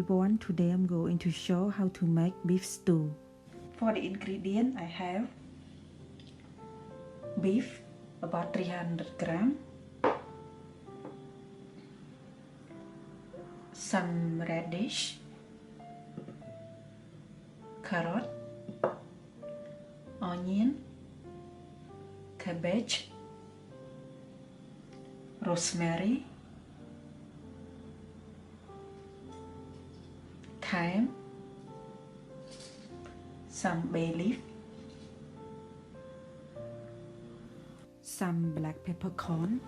everyone, today I'm going to show how to make beef stew. For the ingredient I have beef about 300 gram, some radish, carrot, onion, cabbage, rosemary, thyme, some bay leaf, some black peppercorn,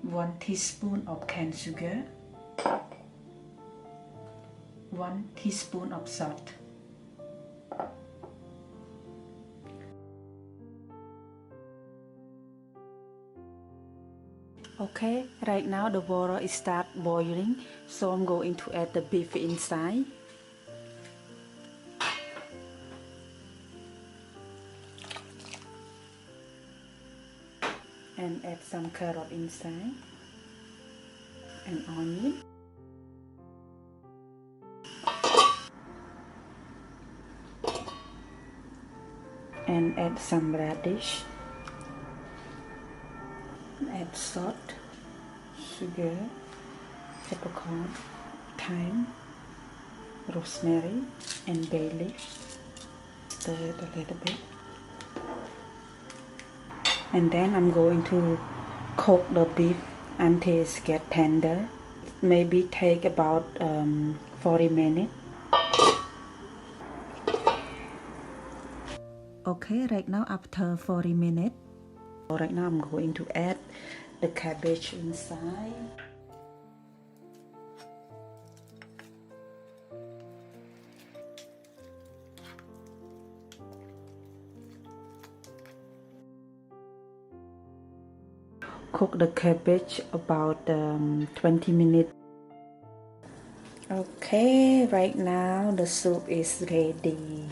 1 teaspoon of canned sugar, 1 teaspoon of salt. Okay, right now the water is start boiling, so I'm going to add the beef inside. And add some carrot inside and onion. And add some radish. Add salt, sugar, peppercorn, thyme, rosemary, and bay leaf. Stir it a little bit. And then I'm going to cook the beef until it gets tender. Maybe take about 40 minutes. Okay, right now after 40 minutes, right now I'm going to add the cabbage inside. Cook the cabbage about 20 minutes. Okay, right now the soup is ready.